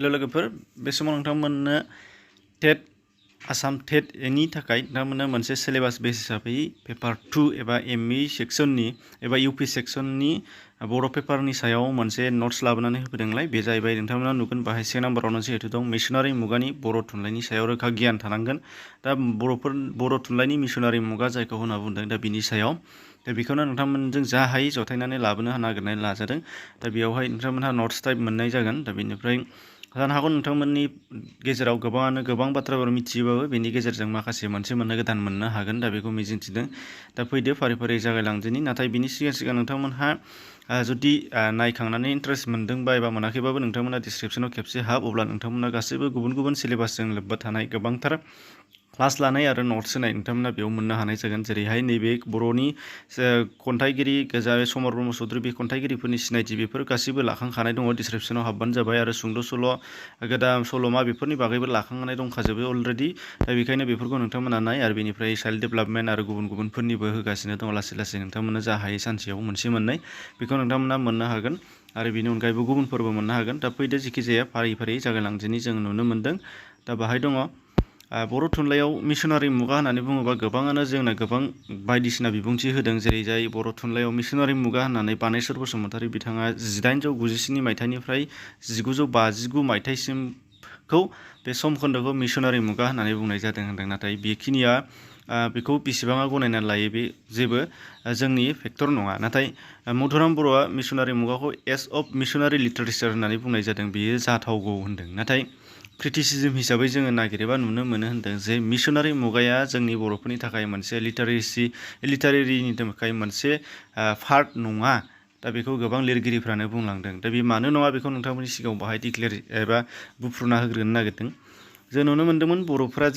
Hello लोगोफोर बे समाव नोंथांमोननो टेट आसाम टेट नि थाखाय नोंथांमोननो मोनसे सिलेबास बेस हिसाबै पेपार 2 एबा एमई सेक्सननि एबा यूपी सेक्सननि बर' पेपारनि सायाव मोनसे नोट्स लाबोनानै होफैदोंलाय बे जाहैबाय नोंथांमोना नुगोन बाहाय से नाम्बारावनो जिहेतु दं मिशनारि मुगानि बर' थुनलाइनि सायाव रोखा गियान थानांगोन दा बर' थुनलाइनि मिशनारि मुगा जायखौ होनना बुंदों दा बिनि सायाव दा बेखौनो नोंथांमोनजों जा हायो जथायनानै लाबोनो नागिरनानै लाजादों दा बेयावहाय नोंथांमोनहा नोट्स टाइप मोननाय जागोन दा बेनिफ्राय जानो हागौ नोंथांमोननि गेजेराव गोबाङानो गोबां बाथ्राफोर मिथियोबाबो बेनि गेजेरजों माखासे मोनसे गोदान मोननो हागोन दा बेखौ मिजिंथिदों दा फैदो फारि फारि जागायलांदिनि नाथाय बिनि सिगां नोंथांमोनहा जुदि नायखांनानै इन्टारेस्ट मोनदोंबा एबा मोनाखैबाबो नोंथांमोना डिसक्रिप्शनाव खेबसे हाब अब्ला नोंथांमोना गासैबो गुबुन गुबुन सिलेबासजों लोब्बा थानाय गोबांथार क्लास लानाय आरो नोट्स होनाय नोंथांमोना बेयाव मोननो हानाय जागोन जेरैहाय नैबे बर'नि खन्थाइगिरि गोजा समर ब्रह्म चौधुरी बे खन्थाइगिरिफोरनि सिनायथि बेफोर गासैबो लाखांखानाय दङ डिसक्रिप्शनाव हाबबानो जाबाय आरो सुंद' सल' गोदान सल'मा बेफोरनि बागैबो लाखांनाय दंखाजोबो अलरेडि दा बेखायनो बेफोरखौ नोंथांमोना नाय आरो बेनिफ्राय चाइल्ड डेभेलपमेन्ट आरो गुबुनफोरनिबो होगासिनो दं लासै लासै नोंथांमोना जा हायो सानसेयाव मोनसे मोननै बेखौ नोंथांमोना मोननो हागोन आरो बेनि अनगायैबो गुबुनफोरबो मोननो हागोन दा फैदो जेखि जाया फारि फारि जागायलांदिनि जों नुनो मोन्दों दा बाहाय दङ बर' थुनलाइयाव मिशनारि मुगा होननानै बुङोबा गोबाङानो जोंना गोबां बायदिसिना बिबुंथि होदों जेरैजाय बर' थुनलाइयाव मिशनारि मुगा होननानै बानेश्वर बसुमतारी बिथाङा 1897 मायथाइनिफ्राय 1959 मायथाइसिमखौ बे समखोन्दोखौ मिशनारि मुगा होननानै बुंनाय जादों होनदों नाथाय बेखिनिया बेखौ बेसेबाङा गनायनानै लायो बे जेबो जोंनि फेक्टर नङा नाथाय मधुराम बर'आ मिशनारि मुगाखौ एज अफ मिशनारि लिटारेचार होननानै बुंनाय जादों बेयो जाथावगौ होनदों नाथाय क्रिटिसिजम हिसाबै जोङो नागिरोबा नुनो मोनो होनदों जे मिशनारि मुगाया जोंनि बर'फोरनि थाखाय मोनसे लिटारेरिनि थाखाय मोनसे पार्ट नङा दा बेखौ गोबां लिरगिरिफ्रानो बुंलांदों दा बे मानो नङा बेखौ नोंथांमोननि सिगाङाव बाहाय डिक्लेयार एबा बुफ्रुना होग्रोनो नागिरदों जों नुनो मोन्दोंमोन बर'फोरा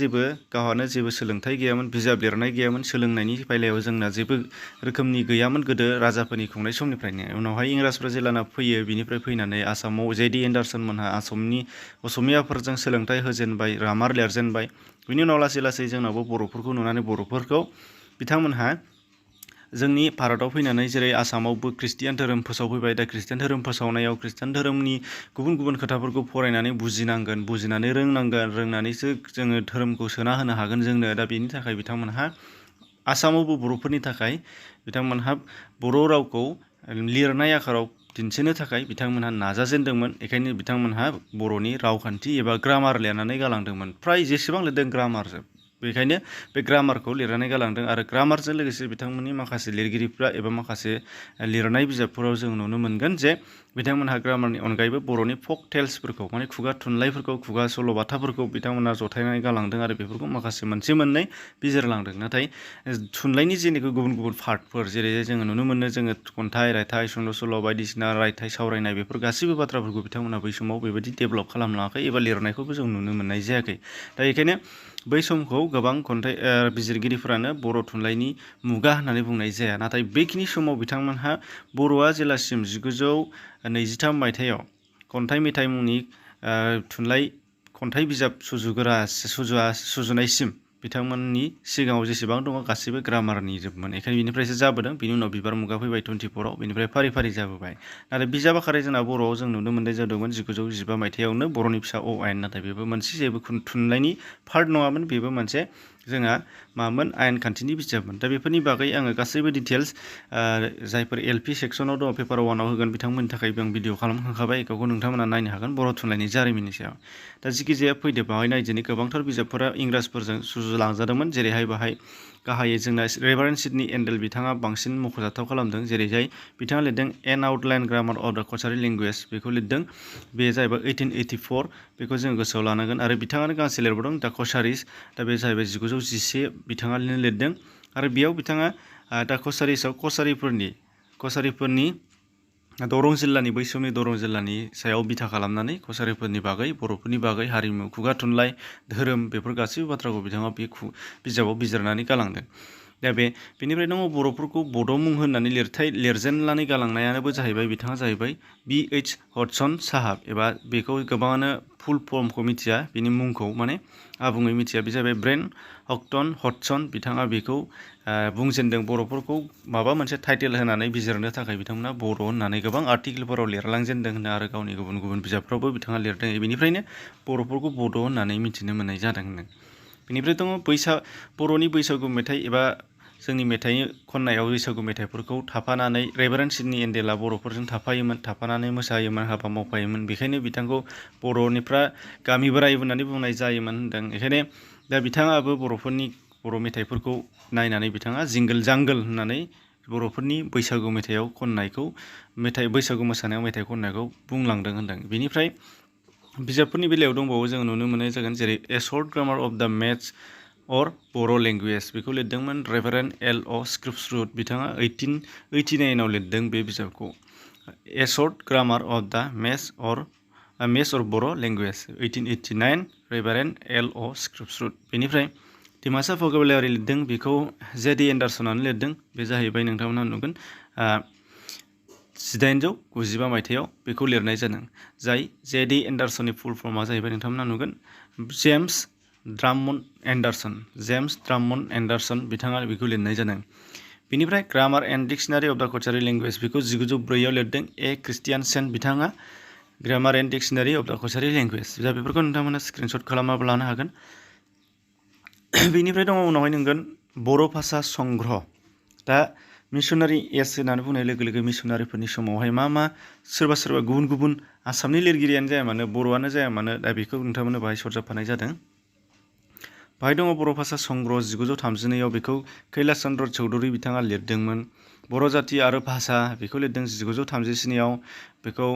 गावहानो जेबो सोलोंथाइ गैयामोन बिजाब लिरनाय गैयामोन सोलोंनायनि बेलायाव जोंना जेबो रोखोमनि गैयामोन गोदो राजाफोरनि खुंनाय समनिफ्रायनो उनावहाय इंराजफोरा जेलाना फैयो बिनिफ्राय फैनानै आसामाव जे.डि. एन्डारसन मोनहा आसामनि असमियाफोरजों सोलोंथाइ होजेनबाय रामार लिरजेनबाय बिनि उनाव लासै लासै जोंनावबो बर'फोरखौ नुनानै बर'फोरखौ बिथांमोनहा जोंनि भारताव फैनानै जेरै आसामावबो खृष्टियान धोरोम फोसावफैबाय दा खृष्टियान धोरोम फोसावनायाव खृष्टियान धोरोमनि गुबुन गुबुन खोथाफोरखौ फरायनानै बुजिनांगोन बुजिनानै रोंनानैसो जोङो धोरोमखौ सोना होनो हागोन जोंनो दा बेनि थाखाय बिथांमोनहा आसामावबो बर'फोरनि थाखाय बिथांमोनहा बर' रावखौ लिरनाय आखराव दिन्थिनो थाखाय बिथांमोनहा नाजाजेनदोंमोन बेखायनो बिथांमोनहा बर'नि रावखान्थि एबा ग्रामार लिरनानै गालांदोंमोन फ्राय जेसेबां लिरदों ग्रामारजों बेखायनो बे ग्रामारखौ लिरनानै गालांदों आरो ग्रामारजों लोगोसे बिथांमोननि माखासे लिरगिरिफ्रा एबा माखासे लिरनाय बिजाबफोराव जों नुनो मोनगोन जे बिथांमोनहा ग्रामारनि अनगायैबो बर'नि फक टेल्सफोरखौ माने खुगा थुनलाइफोरखौ खुगा सल'बाथाफोरखौ बिथांमोनहा जथायनानै गालांदों आरो बेफोरखौ माखासे मोनसे मोननै बिजिरलांदों नाथाय थुनलाइनि जेनेखि गुबुन गुबुन पार्टफोर जेरै जोङो नुनो मोनो जोङो खन्थाइ रायथाइ सुंद' सल' बायदिसिना रायथाइ सावरायनाय बेफोर गासैबो बाथ्राफोरखौ बिथांमोनहा बै समाव बेबायदि डेभेलप खालामलाङाखै एबा लिरनायखौबो जों नुनो मोननाय जायाखै दा बेखायनो बै समखौ गोबां खन्थाइ बिजिरगिरिफोरानो बर' थुनलाइनि मुगा होननानै बुंनाय जाया नाथाय बेखिनि समाव बिथांमोनहा बर'आ जेलासिम 1923 मायथाइयाव खन्थाइ मेथाइ मुंनि खन्थाइ बिजाब सुजुनायसिम बिथांमोननि सिगाङाव जेसेबां दङ गासैबो ग्रामारनि जोबमोन बेखायनो बिनिफ्रायसो जाबोदों बिनि उनाव बिबार मुगा फैबाय 24 बिनिफ्राय फारि फारि जाबोबाय नाथाय बिजाब आखारै जोंना बर'आव जों नुनो मोननाय जादोंमोन 1915 मायथाइयावनो बर'नि फिसा अ आयेन नाथाय बेबो मोनसे जेबो थुनलाइनि पार्ट नङामोन बेबो मोनसे जोंहा मामोन आयेन खान्थिनि बिजाबमोन दा बेफोरनि बागै आङो गासैबो डिटेल्स जायफोर एलपि सेक्सनाव दङ पेपार 1आव होगोन बिथांमोननि थाखायबो आं भिडिअ खालामखांखाबाय बेखौ नोंथांमोना नायनो हागोन बर' थुनलाइनि जारिमिननि सायाव दा जिखि जाया फैदो बाहाय नायदिनि गोबांथार बिजाबफोरा इंराजफोरजों सुजुलांजादोंमोन जेरैहाय बाहाय गाहायै जोंना रेभारेन्ड सिडनी एन्डेल बिथाङा बांसिन मख'जाथाव खालामदों जेरैहाय बिथाङा लिरदों एन आउटलाइन ग्रामार अफ द कसारि लेंगुवेज बेखौ लिरदों बे जाहैबाय 1884 बेखौ जों गोसोआव लानांगोन आरो बिथाङानो गांसे लिरबावदों दा कसारिस दा बे जाहैबाय 1911 बिथाङा लिरदों आरो बेयाव बिथाङा दा कसारिसआव कसारिफोरनि दरं जिल्लानि बै समनि दरं जिल्लानि सायाव बिथा खालामनानै कसारिफोरनि बागै बर'फोरनि बागै हारिमु खुगा थुनलाइ धोरोम बेफोर गासैबो बाथ्राखौ बिथाङा बे बिजाबाव बिजिरनानै गालांदों दा बेनिफ्राय दङ बर'फोरखौ बड' मुं होननानै लिरजेननानै गालांनायानोबो जाहैबाय बिथाङा जाहैबाय B.H. हडसन साहाब एबा बेखौ गोबाङानो फुल फर्मखौ मिथिया बिनि मुंखौ माने आबुङै मिथिया बे जाहैबाय ब्रेन हक्टन हडसन बिथाङा बेखौ बुंजेनदों बर'फोरखौ माबा मोनसे टाइटेल होनानै बिजिरनो थाखाय बिथांमोना बर' होननानै गोबां आर्टिकेलफोराव लिरलांजेनदों होनना आरो गावनि गुबुन गुबुन बिजाबफ्रावबो बिथाङा लिरदों बेनिफ्रायनो बर'फोरखौ बड' होननानै मिथिनो मोननाय जादों होनदों बेनिफ्राय दङ बर'नि बैसागु मेथाइ एबा जोंनि मेथाइ खननायाव बैसागु मेथाइफोरखौ थाफानानै रेभारेन्ड सिडनी एन्डेलआ बर'फोरजों थाफानानै मोसायोमोन हाबा मावफायोमोन बेखायनो बिथांखौ बर'निफ्राय गामि बोराइ होननानै बुंनाय जायोमोन होनदों बेखायनो दा बिथाङाबो बर' मेथाइफोरखौ नायनानै बिथाङा जिंगल जांगल होननानै बर'फोरनि बैसागु मेथाइआव खननायखौ बैसागु मोसानायाव मेथाइ खननायखौ बुंलांदों होनदों बेनिफ्राय बिजाबफोरनि बेलायाव दंबावो जों नुनो मोननाय जागोन जेरै ए शर्ट ग्रामार अफ द मेथ्स अर बर' लेंगुवेज बेखौ लिरदोंमोन रेभारेन्ड L.O. स्क्रिप्सरुड बिथाङा 1889आव लिरदों बे बिजाबखौ ए शर्ट ग्रामार अफ द मेथ्स अर बर' लेंगुवेज 1889 रेभारेन्ड L.O. स्क्रिप्सरुड बेनिफ्राय डिमासा भकेबुलारि लिरदों बेखौ J.D. एन्डारसनानो लिरदों बे जाहैबाय नोंथांमोनहा नुगोन 1895 मायथाइयाव बेखौ लिरनाय जादों जाय J.D. एन्डारसननि फुल फर्मआ जाहैबाय नोंथांमोनहा नुगोन जेम्स ड्रामन्ड एन्डारसन बिथाङा बेखौ लिरनाय जादों बेनिफ्राय ग्रामार एन्ड डिक्सनारि अफ द कचारी लेंगुवेज बेखौ 1904आव लिरदों ए क्रिस्टियानसेन बिथाङा ग्रामार एन्ड डिक्सनारि अफ द कचारी लेंगुवेज दा बेफोरखौ नोंथांमोना स्क्रिनशट खालामनाबो लानो हागोन बेनिफ्राय दङ उनावहाय नुगोन बर' भाषा संग्रह दा मिसनारि एस होननानै बुंनाय लोगो लोगो मिसनारिफोरनि समावहाय मा सोरबा गुबुन गुबुन आसामनि लिरगिरियानो जाया मानो बर'आनो जाया मानो दा बेखौ नोंथांमोननो बाहाय सरजाबफानाय जादों बाहाय दङ बर' भाषा संग्रह 1932आव बेखौ कैलाश चन्द्र चौधुरी बिथाङा लिरदोंमोन बर' जाति आरो भाषा बेखौ लिरदों 1937आव बेखौ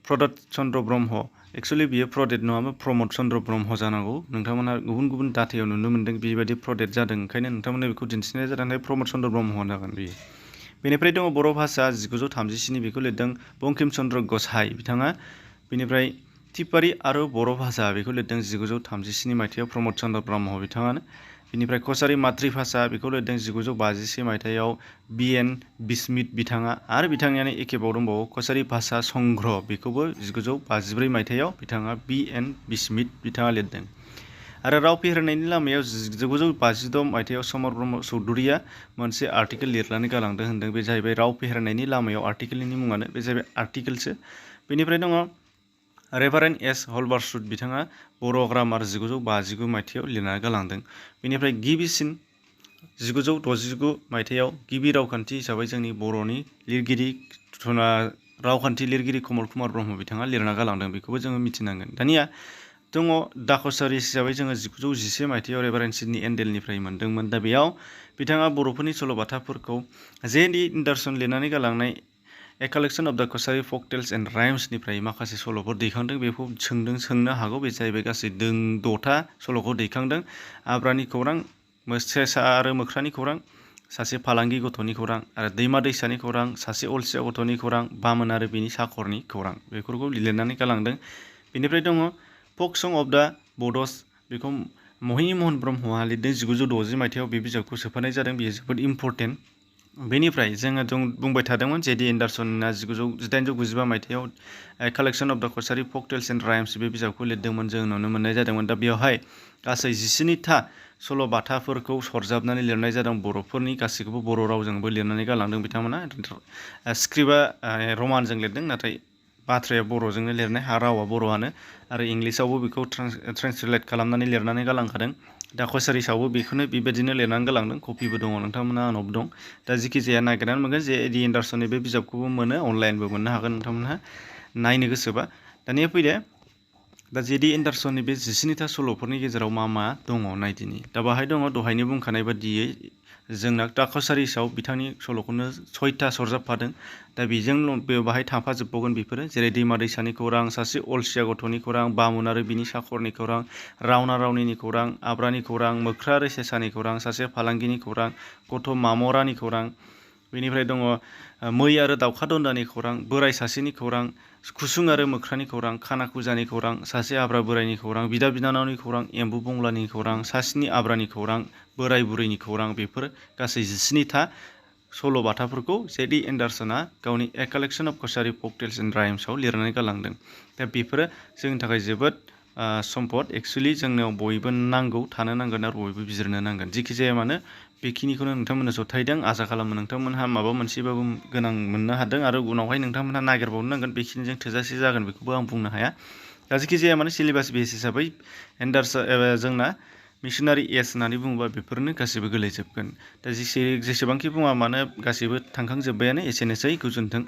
प्रदत चन्द्र ब्रह्म एक्सुवेलि बियो प्रदेत नङामोन प्रमद चन्द्र ब्रह्म जानांगौ नोंथांमोनहा गुबुन गुबुन दाथायाव नुनो मोन्दों बेबायदि प्रदेत जादों ओंखायनो नोंथांमोननो बेखौ दिन्थिनाय जादों प्रमद चन्द्र ब्रह्म होनांगोन बेयो बेनिफ्राय दङ बर' भाषा 1937 बेखौ लिरदों बंकिम चन्द्र गसाइ बिथाङा बेनिफ्राय तिपारि आरो बर' भाषा बेखौ लिरदों 1937 मायथाइयाव प्रमद चन्द्र ब्रह्म बिथाङानो बेनिफ्राय कछारी मातृ भाषा बेखौ लिरदों 1951 मायथाइयाव B.N. बिस्मित बिथाङा आरो बिथांनियानो एखेबाव दंबावो कछारी भाषा संग्रह बेखौबो 1954 मायथाइयाव बिथाङा B.N. बिस्मित बिथाङा लिरदों आरो राव फेहेरनायनि लामायाव 1956 मायथाइयाव समर ब्रह्म चौधुरीया मोनसे आर्टिकेल लिरनानै गालांदों होनदों बे जाहैबाय राव फेहेरनायनि लामायाव आर्टिकेलनि मुङानो बे जाहैबाय आर्टिकेलसो बेनिफ्राय दङ रेभारेन्ड एस हलबार्सुड बिथाङा बर' ग्रामार 1959 मायथाइयाव लिरनानै गालांदों बेनिफ्राय गिबिसिन 1969 मायथाइयाव गिबि रावखान्थि हिसाबै जोंनि बर'नि लिरगिरि रावखान्थि लिरगिरि कमल कुमार ब्रह्म बिथाङा लिरना गालांदों बेखौबो जोङो मिथिनांगोन दानिया दङ दा कछारी हिसाबै जोङो 1911 मायथाइयाव रेभारेन्ड सिडनी एन्डेलनिफ्राय मोनदोंमोन दा बेयाव बिथाङा बर'फोरनि सल'बाथाफोरखौ J.D. एन्डारसन लिरनानै गालांनाय ए कालेक्शन अफ द कछारी folk tales and rhymesनिफ्राय माखासे सल'फोर दैखांदों बेखौ सोंनो हागौ बे जाहैबाय गासै 6था सल'खौ दैखांदों आब्रानि खौरां सेसा आरो मोख्रानि खौरां सासे फालांगि गथ'नि खौरां आरो दैमा दैसानि खौरां सासे अलसिया गथ'नि खौरां बामोन आरो बिनि साखरनि खौरां बेफोरखौ लिरनानै गालांदों बेनिफ्राय दङ folk song of the Bodos बेखौ महिनी महन ब्रह्मआ लिरदों 1960 मायथाइयाव बे बिजाबखौ सोफानाय जादों बेयो जोबोद इम्पर्टेन्ट बेनिफ्राय जोङो बुंबाय थादोंमोन J.D. एन्डारसनआ 1895 मायथाइयाव कालेक्शन अफ द Kachari folk tales and rhymes बे बिजाबखौ लिरदोंमोन जों नुनो मोननाय जादोंमोन दा बेवहाय गासै 19था सल'बाथाफोरखौ सरजाबनानै लिरनाय जादों बर'फोरनि गासैखौबो बर' रावजोंबो लिरनानै गालांदों बिथांमोना स्क्रिप्टआ रमानजों लिरदों नाथाय बाथ्राया बर'जोंनो लिरनाय रावा बर'आनो आरो इंलिसावबो बेखौ ट्रेन्सलेट खालामनानै लिरनानै गालांखादों दा कछारिसावबो बेखौनो बेबायदिनो लिरनानै गालांदों कपिबो दङ नोंथांमोना आंनाव दं दा जिखि जाया नागिरनानै मोनगोन J.D. एन्डारसननि बे बिजाबखौबो मोनो अनलाइनबो मोननो हागोन नोंथांमोनहा नायनो गोसोबा दानिया फैदो दा J.D. एन्डारसननि बे 19था सल'फोरनि गेजेराव मा दङ नायदिनि दा बाहाय दङ दहायनो बुंखानाय बादियै जोंना दा कछारिसाव बिथांनि सल'खौनो 6था सरजाबफादों दा बेजों बाहाय थाफाजोबबावगोन बेफोरो जेरै दैमा दैसानि खौरां सासे अलसिया गथ'नि खौरां बामुन आरो बिनि साखरनि खौरां रावना रावनिनि खौरां आब्रानि खौरां मोख्रा आरो सेसानि खौरां सासे फालांगिनि खौरां गथ' मामरानि खौरां बेनिफ्राय दङ मै आरो दाउखा दन्दानि खौरां, बोराय सासेनि खौरां, खुसुं आरो मोख्रानि खौरां, खाना खुजानि खौरां, सासे आब्रा बोरायनि खौरां, बिदा बिनानावनि खौरां, एम्बु बंलानि खौरां, सासेनि आब्रानि खौरां, बोराय बुरैनि खौरां, बेफोर गासै 19था सल'बाथाफोरखौ जेडि एन्डारसना गावनि ए कालेक्शन अफ कसारी फक टेल्स एन्ड राइम्सआव लिरनानै गालांदों। दा बेफोरो जोंनि थाखाय जोबोद सम्पद। एक्सुवेलि जोंनो बयबो नांगौ, थानो नांगोन आरो बयबो बिजिरनो नांगोन। जेखि जाया मानो बेखिनिखौनो नोंथांमोननो जथायदों। आसा खालामो नोंथांमोनहा माबा मोनसेबाबो गोनां मोननो हादों आरो उनावहाय नोंथांमोनहा नागिरबावनो नांगोन। बेखिनिजों थोजासे जागोन बेखौबो आं बुंनो हाया। दा जेखि जाया मानो सिलेबास बेस हिसाबै एन्डारसन जोंना मिशनारि एज होननानै बुङोबा बेफोरनो गासैबो गोलैजोबगोन। दा जेसेबांखि बुङा मानो गासैबो थांखांजोब्बायानो। एसेनोसै, गोजोन्थों।